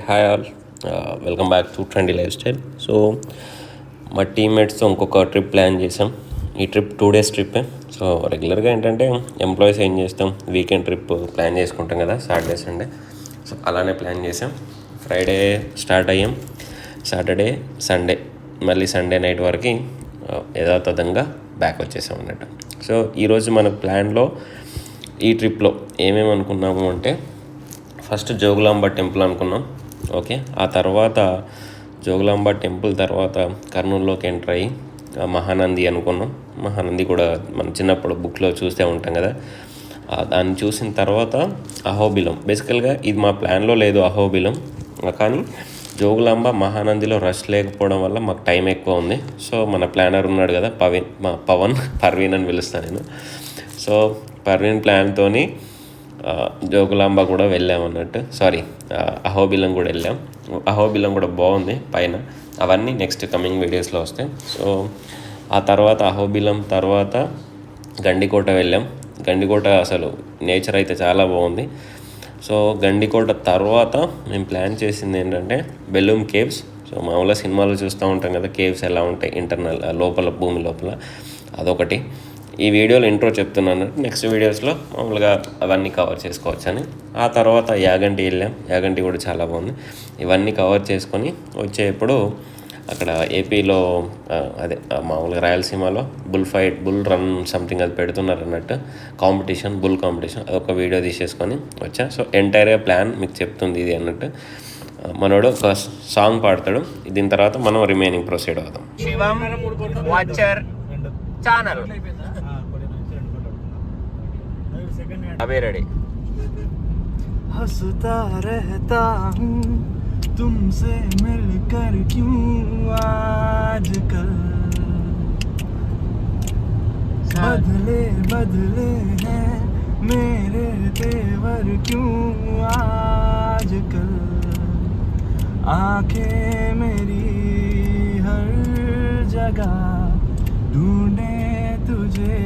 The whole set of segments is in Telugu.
Hi all, welcome back to trendy life style. So మా టీమ్మేట్స్తో ఇంకొక ట్రిప్ ప్లాన్ చేసాం. ఈ ట్రిప్ 2 days ట్రిప్పే. సో రెగ్యులర్గా ఏంటంటే ఎంప్లాయీస్ ఏం చేస్తాం, వీకెండ్ ట్రిప్ ప్లాన్ చేసుకుంటాం కదా, సాటర్డే సండే. సో అలానే ప్లాన్ చేసాం. ఫ్రైడే స్టార్ట్ అయ్యాం, సాటర్డే సండే, మళ్ళీ సండే నైట్ వరకు యథాతథంగా బ్యాక్ వచ్చేసాం అన్నట్టు. సో ఈరోజు మన ప్లాన్లో ఈ ట్రిప్లో ఏమేమి అనుకున్నాము అంటే, ఫస్ట్ జోగులాంబ టెంపుల్ అనుకున్నాం. ఓకే, ఆ తర్వాత జోగులాంబ టెంపుల్ తర్వాత కర్నూలులోకి ఎంటర్ అయ్యి మహానంది అనుకున్నాం. మహానంది కూడా మనం చిన్నప్పుడు బుక్లో చూస్తూ ఉంటాం కదా, దాన్ని చూసిన తర్వాత అహోబిలం. బేసికల్గా ఇది మా ప్లాన్లో లేదు అహోబిలం, కానీ జోగులాంబ మహానందిలో రష్ లేకపోవడం వల్ల మాకు టైం ఎక్కువ ఉంది. సో మన ప్లానర్ ఉన్నాడు కదా పర్వీన్ అని పిలుస్తాను నేను. సో పర్వీన్ ప్లాన్తోని జోగులాంబ కూడా వెళ్ళామన్నట్టు. అహోబిలం కూడా వెళ్ళాం. అహోబిలం కూడా బాగుంది పైన. అవన్నీ నెక్స్ట్ కమింగ్ వీడియోస్లో వస్తాయి. సో ఆ తర్వాత అహోబిలం తర్వాత గండికోట వెళ్ళాం. గండికోట అసలు నేచర్ అయితే చాలా బాగుంది. సో గండికోట తర్వాత మేము ప్లాన్ చేసింది ఏంటంటే బెలూమ్ కేవ్స్. సో మామూలుగా సినిమాలు చూస్తూ ఉంటాం కదా, కేవ్స్ ఎలా ఉంటాయి ఇంటర్నల్ లోపల, భూమి లోపల. అదొకటి. ఈ వీడియోలో ఇంట్రో చెప్తున్నాను, నెక్స్ట్ వీడియోస్లో మామూలుగా అవన్నీ కవర్ చేసుకోవచ్చని. ఆ తర్వాత యాగంటి వెళ్ళాం. యాగంటి కూడా చాలా బాగుంది. ఇవన్నీ కవర్ చేసుకొని వచ్చేప్పుడు అక్కడ ఏపీలో మామూలుగా రాయలసీమలో బుల్ రన్ సంథింగ్ అది పెడుతున్నారు అన్నట్టు, బుల్ కాంపిటీషన్. అదొక వీడియో తీసేసుకొని వచ్చా. సో ఎంటైర్గా ప్లాన్ మీకు చెప్తుంది ఇది అన్నట్టు. మనోడు ఒక సాంగ్ పాడతాడు, దీని తర్వాత మనం రిమైనింగ్ ప్రొసీడ్ అవుదాం. శివం వాచర్ ఛానల్ अभी रेडी. हंसता रहता हूँ तुमसे मिलकर क्यों आजकल, बदले हैं मेरे तेवर क्यों आजकल, आंखें मेरी हर जगह ढूंढे तुझे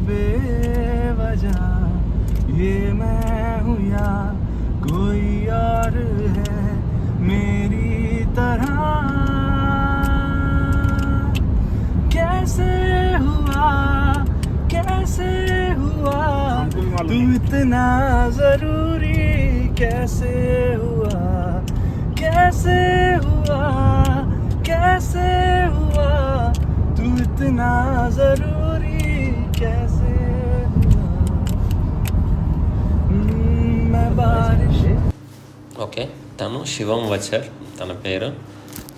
बेवजह, ये मैं हूँ या कोई और है मेरी तरह, कैसे हुआ तू इतना जरूरी, कैसे हुआ तू इतना जरूरी, कैसे ఓకే, తను శివం వచర్ తన పేరు.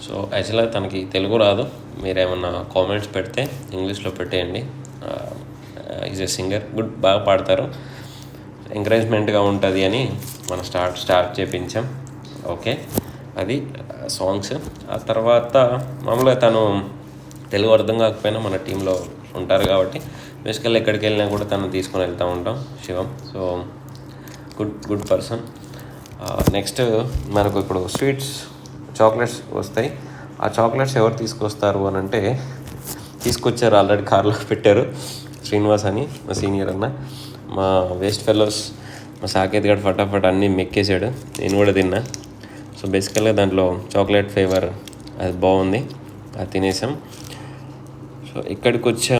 సో యాక్చువల్గా తనకి తెలుగు రాదు. మీరేమన్నా కామెంట్స్ పెడితే ఇంగ్లీష్లో పెట్టేయండి. ఈజ్ ఎ సింగర్, బాగా పాడతారు. ఎంకరేజ్మెంట్గా ఉంటుంది అని మనం స్టార్ట్ చేయించాం. ఓకే, అది సాంగ్స్. ఆ తర్వాత మామూలుగా తను తెలుగు అర్థం కాకపోయినా మన టీంలో ఉంటారు కాబట్టి బేసికల్గా ఎక్కడికి వెళ్ళినా కూడా తను తీసుకొని వెళ్తూ ఉంటాం, Shivam. So good person. Next మనకు ఇప్పుడు చాక్లెట్స్ వస్తాయి. ఆ చాక్లెట్స్ ఎవరు తీసుకొస్తారు అని అంటే, తీసుకొచ్చారు, ఆల్రెడీ కార్లో పెట్టారు. శ్రీనివాస్ అని మా సీనియర్ అన్న, మా వేస్ట్ ఫెలోస్, మా సాకేత్ గడ్ ఫటాఫట్ అన్నీ మెక్కేసాడు. నేను కూడా తిన్నా. సో బేసికల్గా దాంట్లో చాక్లెట్ ఫ్లేవర్ అది బాగుంది, అది తినేసాం. సో ఇక్కడికి వచ్చా.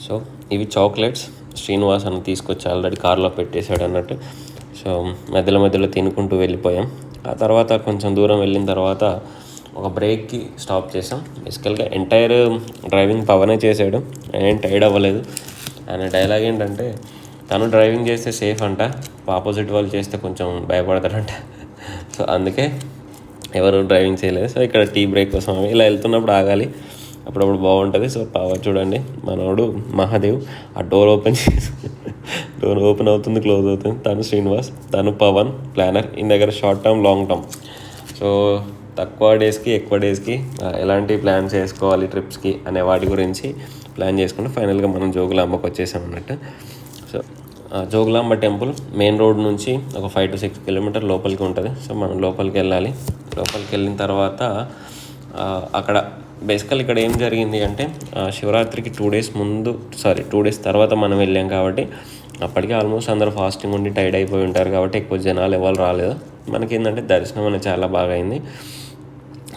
సో ఇవి చాక్లెట్స్ శ్రీనివాస్ అని తీసుకొచ్చి ఆల్రెడీ కార్లో పెట్టేశాడు అన్నట్టు. సో మధ్యలో తినుకుంటూ వెళ్ళిపోయాం. ఆ తర్వాత కొంచెం దూరం వెళ్ళిన తర్వాత ఒక బ్రేక్కి స్టాప్ చేసాం. బేసికల్గా ఎంటైర్ డ్రైవింగ్ పవనే చేశాడు, ఏం టైర్డ్ అవ్వలేదు. ఆయన డైలాగ్ ఏంటంటే, తను డ్రైవింగ్ చేస్తే సేఫ్ అంట, ఆపోజిట్ వాళ్ళు చేస్తే కొంచెం భయపడతారంట. సో అందుకే ఎవరు డ్రైవింగ్ చేయలేదు. సో ఇక్కడ టీ బ్రేక్ కోసం ఇలా వెళ్తున్నప్పుడు ఆగాలి, అప్పుడప్పుడు బాగుంటుంది. సో పవర్ చూడండి, మనోడు మహాదేవ్ ఆ డోర్ ఓపెన్ అవుతుంది, క్లోజ్ అవుతుంది. తను శ్రీనివాస్, తను పవన్ ప్లానర్. ఈయన దగ్గర short term, long term. So తక్కువ డేస్కి ఎక్కువ డేస్కి ఎలాంటి ప్లాన్ చేసుకోవాలి ట్రిప్స్కి అనే వాటి గురించి ప్లాన్ చేసుకుంటే ఫైనల్గా మనం జోగులాంబకి వచ్చేసాం అన్నట్టు. So Jogulamba temple main road నుంచి ఒక 5 to 6 kilometers లోపలికి ఉంటుంది. సో మనం లోపలికి వెళ్ళాలి. లోపలికి వెళ్ళిన తర్వాత అక్కడ బేసికల్ ఇక్కడ ఏం జరిగింది అంటే, శివరాత్రికి 2 days తర్వాత మనం వెళ్ళాం కాబట్టి అప్పటికే ఆల్మోస్ట్ అందరూ ఫాస్టింగ్ ఉండి టైర్డ్ అయిపోయి ఉంటారు కాబట్టి ఎక్కువ జనాలు ఎవరు రాలేదు. మనకేంటంటే దర్శనం అనేది చాలా బాగా అయింది.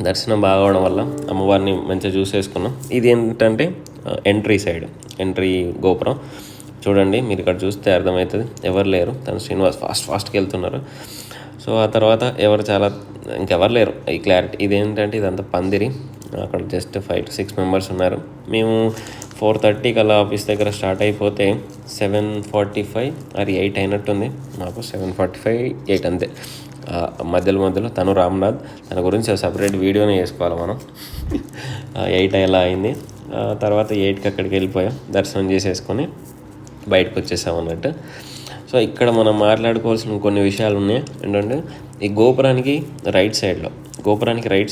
దర్శనం బాగా అవడం వల్ల అమ్మవారిని మంచిగా చూసేసుకున్నాం. ఇది ఏంటంటే ఎంట్రీ గోపురం చూడండి. మీరు ఇక్కడ చూస్తే అర్థమవుతుంది, ఎవరు లేరు. తను శ్రీనివాస్ ఫాస్ట్గా వెళ్తున్నారు. సో ఆ తర్వాత ఇంకెవరు లేరు. ఈ క్లారిటీ ఇదేంటంటే ఇదంతా పందిరి. అక్కడ జస్ట్ 5 to 6 మెంబర్స్ ఉన్నారు. మేము 4:30 అలా ఆఫీస్ దగ్గర స్టార్ట్ అయిపోతే 7:45 అది 8 అయినట్టుంది. మాకు 7:45, 8 అంతే. మధ్యలో తను రామ్నాథ్, తన గురించి సపరేట్ వీడియోనే చేసుకోవాలి మనం. 8 ఎలా అయింది. తర్వాత 8కి అక్కడికి వెళ్ళిపోయాం, దర్శనం చేసేసుకొని బయటకు వచ్చేసాం అన్నట్టు. సో ఇక్కడ మనం మాట్లాడుకోవాల్సిన కొన్ని విషయాలు ఉన్నాయి. ఏంటంటే ఈ గోపురానికి రైట్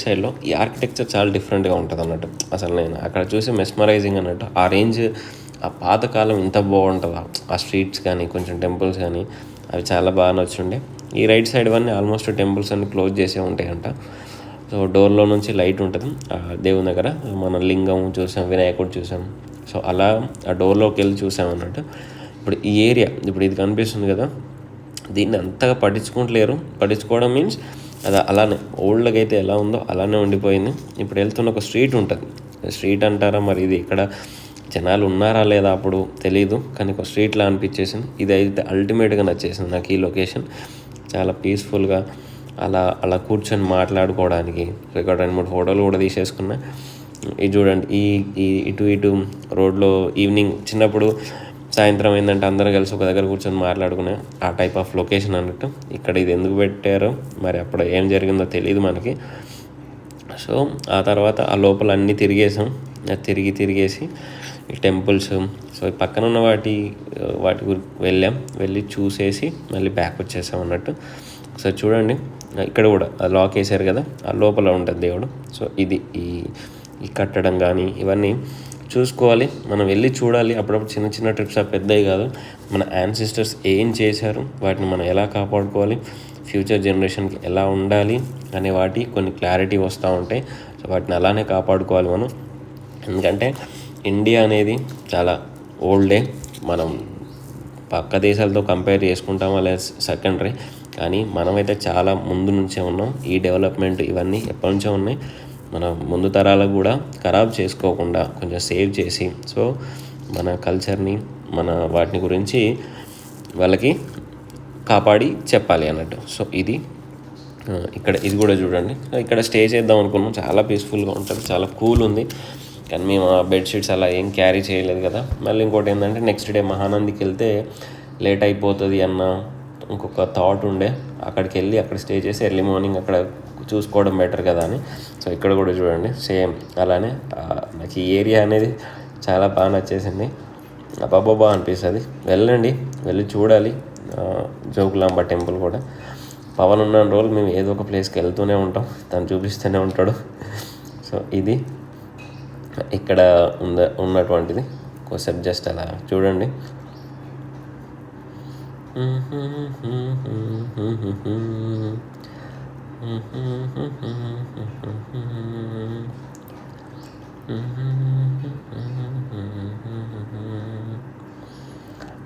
సైడ్లో ఈ ఆర్కిటెక్చర్ చాలా డిఫరెంట్గా ఉంటుంది అన్నట్టు. అసలు నేను అక్కడ చూసి మెస్మరైజింగ్ అన్నట్టు. ఆ రేంజ్, ఆ పాతకాలం ఇంత బాగుంటుందా, ఆ స్ట్రీట్స్ కానీ కొంచెం టెంపుల్స్ కానీ అవి చాలా బాగా నచ్చుండే. ఈ రైట్ సైడ్ అన్నీ ఆల్మోస్ట్ టెంపుల్స్ అన్ని క్లోజ్ చేసే ఉంటాయంట. సో డోర్లో నుంచి లైట్ ఉంటుంది దేవుని దగ్గర. మన లింగం చూసాం, వినాయకుడు చూసాం. సో అలా ఆ డోర్లోకి వెళ్ళి చూసాం అన్నట్టు. ఇప్పుడు ఈ ఏరియా ఇది కనిపిస్తుంది కదా, దీన్ని అంతగా పట్టించుకోవడం మీన్స్ అది అలానే ఓల్డ్గా అయితే ఎలా ఉందో అలానే ఉండిపోయింది. ఇప్పుడు వెళ్తున్న ఒక స్ట్రీట్ ఉంటుంది. స్ట్రీట్ అంటారా మరి, ఇది ఇక్కడ జనాలు ఉన్నారా లేదా అప్పుడు తెలీదు, కానీ ఒక స్ట్రీట్లా అనిపించేసింది. ఇది అయితే అల్టిమేట్గా నచ్చేసింది నాకు ఈ లొకేషన్. చాలా పీస్ఫుల్గా అలా కూర్చొని మాట్లాడుకోవడానికి. ఇక్కడ 2-3 ఫోటోలు కూడా తీసేసుకున్నా. ఇది చూడండి, ఈ ఇటు రోడ్లో ఈవినింగ్ చిన్నప్పుడు సాయంత్రం ఏంటంటే అందరం కలిసి ఒక దగ్గర కూర్చొని మాట్లాడుకునే ఆ టైప్ ఆఫ్ లొకేషన్ అన్నట్టు. ఇక్కడ ఇది ఎందుకు పెట్టారో మరి అప్పుడు ఏం జరిగిందో తెలియదు మనకి. సో ఆ తర్వాత ఆ లోపల అన్నీ తిరిగేసాం. తిరిగేసి ఈ టెంపుల్స్, సో పక్కన ఉన్న వాటి వెళ్ళి చూసేసి మళ్ళీ బ్యాక్ వచ్చేసాం అన్నట్టు. ఒకసారి చూడండి, ఇక్కడ కూడా లాక్ వేసారు కదా, ఆ లోపల ఉంటుంది దేవుడు. సో ఇది ఈ కట్టడం కానీ ఇవన్నీ చూసుకోవాలి, మనం వెళ్ళి చూడాలి. అప్పుడప్పుడు చిన్న ట్రిప్స్ పెద్దవి కాదు. మన యాన్సిస్టర్స్ ఏం చేశారు, వాటిని మనం ఎలా కాపాడుకోవాలి, ఫ్యూచర్ జనరేషన్కి ఎలా ఉండాలి అనే వాటి కొన్ని క్లారిటీ వస్తూ ఉంటాయి. సో వాటిని అలానే కాపాడుకోవాలి మనం. ఎందుకంటే ఇండియా అనేది చాలా ఓల్డే. మనం పక్క దేశాలతో కంపేర్ చేసుకుంటామో లేదా సెకండరీ, కానీ మనమైతే చాలా ముందు నుంచే ఉన్నాం. ఈ డెవలప్మెంట్ ఇవన్నీ ఎప్పటి నుంచో ఉన్నాయి. మన ముందు తరాలకు కూడా ఖరాబ్ చేసుకోకుండా కొంచెం సేవ్ చేసి, సో మన కల్చర్ని మన వాటిని గురించి వాళ్ళకి కాపాడి చెప్పాలి అన్నట్టు. సో ఇది కూడా చూడండి. ఇక్కడ స్టే చేద్దాం అనుకున్నాం. చాలా పీస్ఫుల్గా ఉంటుంది, చాలా కూల్ ఉంది. కానీ మేము ఆ బెడ్షీట్స్ అలా ఏం క్యారీ చేయలేదు కదా. మళ్ళీ ఇంకోటి ఏంటంటే నెక్స్ట్ డే మహానందికి వెళ్తే లేట్ అయిపోతుంది అన్న ఇంకొక థాట్ ఉండే. అక్కడికి వెళ్ళి అక్కడ స్టే చేసి ఎర్లీ మార్నింగ్ అక్కడ చూసుకోవడం బెటర్ కదా అని. సో ఇక్కడ కూడా చూడండి సేమ్ అలానే. నాకు ఈ ఏరియా అనేది చాలా బాగా నచ్చేసింది. అబ్బాబ్బా అనిపిస్తుంది. వెళ్ళి చూడాలి. జోగులాంబ టెంపుల్ కూడా. పవన్ ఉన్న రోజులు మేము ఏదో ఒక ప్లేస్కి వెళ్తూనే ఉంటాం, తను చూపిస్తూనే ఉంటాడు. సో ఇది ఇక్కడ ఉన్నటువంటిది. కొంచెం జస్ట్ అలా చూడండి.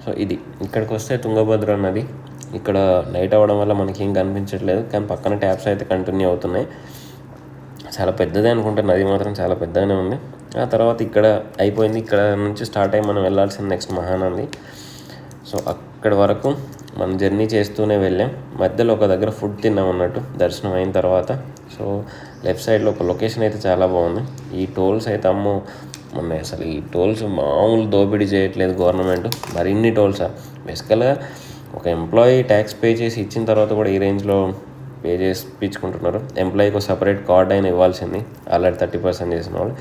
సో ఇది ఇక్కడికి వస్తే తుంగభద్ర నది. ఇక్కడ నైట్ అవ్వడం వల్ల మనకి ఏం కనిపించట్లేదు, కానీ పక్కన ట్యాప్స్ అయితే కంటిన్యూ అవుతున్నాయి. చాలా పెద్దదే అనుకుంటే నది మాత్రం చాలా పెద్దగానే ఉంది. ఆ తర్వాత ఇక్కడ అయిపోయింది. ఇక్కడ నుంచి స్టార్ట్ అయ్యి మనం వెళ్ళాల్సిన నెక్స్ట్ మహానంది. సో అక్కడి వరకు మనం జర్నీ చేస్తూనే వెళ్ళాం. మధ్యలో ఒక దగ్గర ఫుడ్ తిన్నాం అన్నట్టు దర్శనం అయిన తర్వాత. సో లెఫ్ట్ సైడ్లో ఒక లొకేషన్ అయితే చాలా బాగుంది. ఈ టోల్స్ అయితే అమ్మో ఉన్నాయి. అసలు ఈ టోల్స్ మామూలు దోపిడీ చేయట్లేదు గవర్నమెంట్. మరి ఇన్ని టోల్సా? బేసికల్గా ఒక ఎంప్లాయీ ట్యాక్స్ పే చేసి ఇచ్చిన తర్వాత కూడా ఈ రేంజ్లో పే చేసి ఇప్పించుకుంటున్నారు. ఎంప్లాయీకి ఒక సపరేట్ కార్డ్ అయినా ఇవ్వాల్సింది, ఆల్రెడీ 30% చేసిన వాళ్ళు.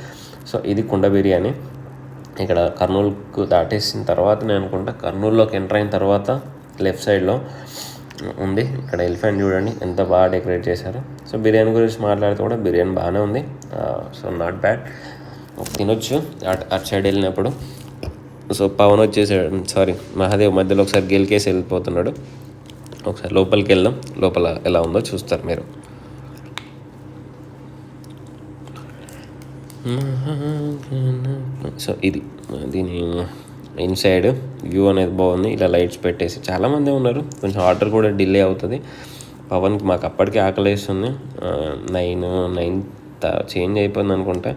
సో ఇది కుండ బిర్యానీ. ఇక్కడ కర్నూలుకు దాటేసిన తర్వాత నేను అనుకుంటా, కర్నూలులోకి ఎంటర్ అయిన తర్వాత లెఫ్ట్ సైడ్లో ఉంది. ఇక్కడ ఎలిఫెంట్ చూడండి ఎంత బాగా డెకరేట్ చేశారు. సో బిర్యానీ గురించి మాట్లాడితే కూడా బిర్యానీ బాగానే ఉంది. సో నాట్ బ్యాడ్, తినొచ్చు అటు సైడ్ వెళ్ళినప్పుడు. సో పవన్ వచ్చేసాడు, మహాదేవ్ మధ్యలో ఒకసారి గెలికేసి వెళ్ళిపోతున్నాడు. ఒకసారి లోపలికి వెళ్దాం, లోపల ఎలా ఉందో చూస్తారు మీరు. సో ఇది దీని ఇన్సైడ్ వ్యూ అనేది బాగుంది. ఇలా లైట్స్ పెట్టేసి చాలామంది ఉన్నారు. కొంచెం ఆర్డర్ కూడా డిలే అవుతుంది. పవన్కి మాకు అప్పటికే ఆకలేస్తుంది. 9 చేంజ్ అయిపోయింది అనుకుంటా.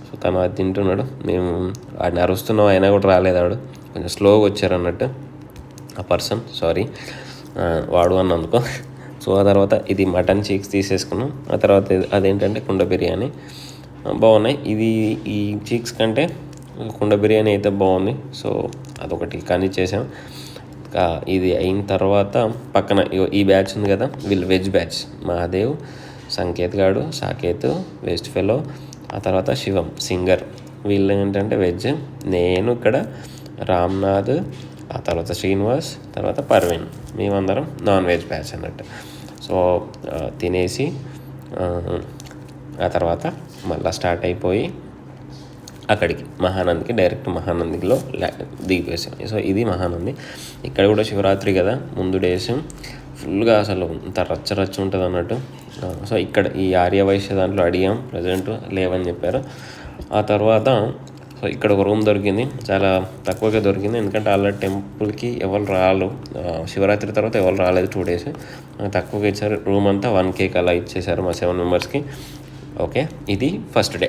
సో తను అది తింటున్నాడు. మేము వాడిని అరుస్తున్నాం అయినా కూడా రాలేదు. వాడు కొంచెం స్లోగా వచ్చారు అన్నట్టు ఆ పర్సన్, సారీ వాడు అన్నందుకు. సో ఆ తర్వాత ఇది మటన్ చీక్స్ తీసేసుకున్నాం. ఆ తర్వాత అదేంటంటే కుండ బిర్యానీ బాగున్నాయి. ఈ చీక్స్ కంటే కుండ బిర్యానీ అయితే బాగుంది. సో అదొకటి కానీ చేసాం. ఇది అయిన తర్వాత పక్కన ఈ బ్యాచ్ ఉంది కదా, వీళ్ళు వెజ్ బ్యాచ్. మహాదేవ్, సంకేత్ గాడు, సాకేత్ వెస్ట్ ఫెలో, ఆ తర్వాత శివం సింగర్. వీళ్ళు ఏంటంటే వెజ్. నేను ఇక్కడ రామ్నాథ్, ఆ తర్వాత శ్రీనివాస్, తర్వాత పర్వీన్. మేమందరం నాన్ వెజ్ బ్యాచ్ అన్నట్టు. సో తినేసి ఆ తర్వాత మళ్ళీ స్టార్ట్ అయిపోయి అక్కడికి మహానందికి డైరెక్ట్ మహానందిలో దిగిపోయాం. సో ఇది మహానంది. ఇక్కడ కూడా శివరాత్రి కదా, ముందు డేస్ ఫుల్గా అసలు అంత రచ్చ ఉంటుంది అన్నట్టు. సో ఇక్కడ ఈ ఆర్యవైశ్య దాంట్లో అడిగాం, ప్రజెంట్ లేవని చెప్పారు. ఆ తర్వాత సో ఇక్కడ ఒక రూమ్ దొరికింది, చాలా తక్కువగా దొరికింది. ఎందుకంటే ఆల్రెడీ టెంపుల్కి ఎవరు రాలేదు, శివరాత్రి తర్వాత ఎవరు రాలేదు 2 days. తక్కువగా ఇచ్చారు. రూమ్ అంతా 1K అలా ఇచ్చేసారు మా 7 members. ఓకే, ఇది ఫస్ట్ డే.